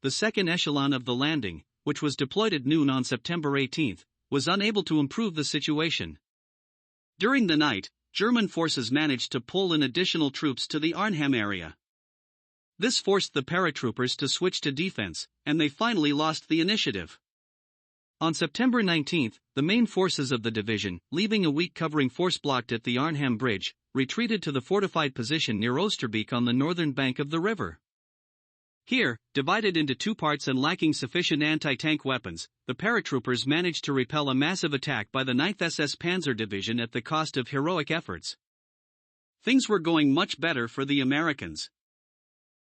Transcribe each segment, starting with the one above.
the second echelon of the landing, which was deployed at noon on September 18, was unable to improve the situation. During the night, German forces managed to pull in additional troops to the Arnhem area. This forced the paratroopers to switch to defense, and they finally lost the initiative. On September 19, the main forces of the division, leaving a weak covering force blocked at the Arnhem Bridge, retreated to the fortified position near Oosterbeek on the northern bank of the river. Here, divided into two parts and lacking sufficient anti-tank weapons, the paratroopers managed to repel a massive attack by the 9th SS Panzer Division at the cost of heroic efforts. Things were going much better for the Americans.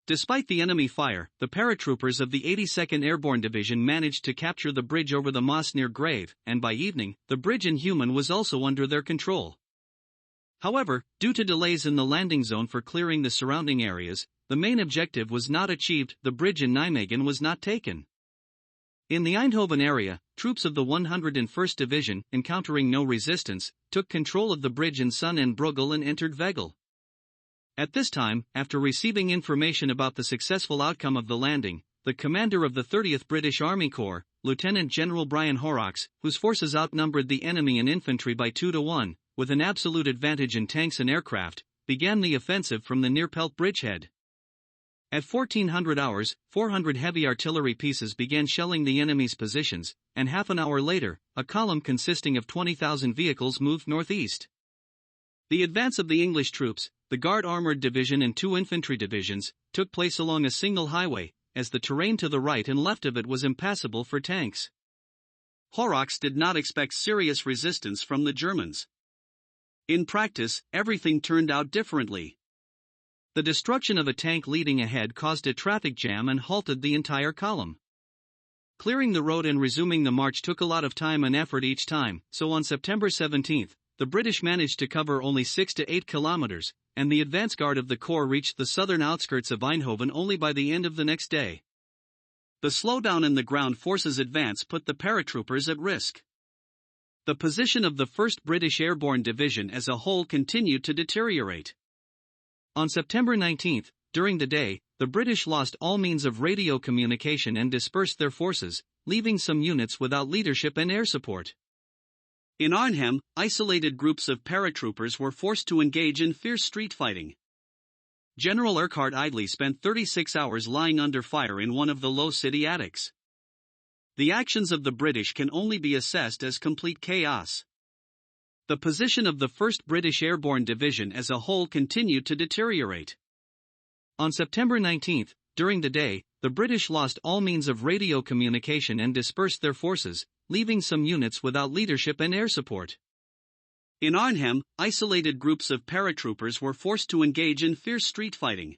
Despite the enemy fire, the paratroopers of the 82nd Airborne Division managed to capture the bridge over the Maas near Grave, and by evening, the bridge in Human was also under their control. However, due to delays in the landing zone for clearing the surrounding areas, the main objective was not achieved. The bridge in Nijmegen was not taken. In the Eindhoven area, troops of the 101st Division, encountering no resistance, took control of the bridge in Sun en Brugel and entered Veghel. At this time, after receiving information about the successful outcome of the landing, the commander of the 30th British Army Corps, Lieutenant General Brian Horrocks, whose forces outnumbered the enemy in infantry by 2 to 1, with an absolute advantage in tanks and aircraft, began the offensive from the Neerpelt bridgehead. At 1400 hours, 400 heavy artillery pieces began shelling the enemy's positions, and half an hour later, a column consisting of 20,000 vehicles moved northeast. The advance of the English troops, the Guard Armoured Division and 2 infantry divisions, took place along a single highway, as the terrain to the right and left of it was impassable for tanks. Horrocks did not expect serious resistance from the Germans. In practice, everything turned out differently. The destruction of a tank leading ahead caused a traffic jam and halted the entire column. Clearing the road and resuming the march took a lot of time and effort each time, so on September 17, the British managed to cover only 6 to 8 kilometers, and the advance guard of the Corps reached the southern outskirts of Eindhoven only by the end of the next day. The slowdown in the ground forces advance put the paratroopers at risk. The position of the 1st British Airborne Division as a whole continued to deteriorate. On September 19, during the day, the British lost all means of radio communication and dispersed their forces, leaving some units without leadership and air support. In Arnhem, isolated groups of paratroopers were forced to engage in fierce street fighting. General Urquhart Idley spent 36 hours lying under fire in one of the low city attics. The actions of the British can only be assessed as complete chaos. The position of the 1st British Airborne Division as a whole continued to deteriorate. On September 19, during the day, the British lost all means of radio communication and dispersed their forces, leaving some units without leadership and air support. In Arnhem, isolated groups of paratroopers were forced to engage in fierce street fighting.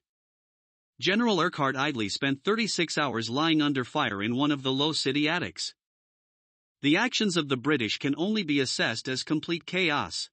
General Urquhart Idley spent 36 hours lying under fire in one of the low city attics. The actions of the British can only be assessed as complete chaos.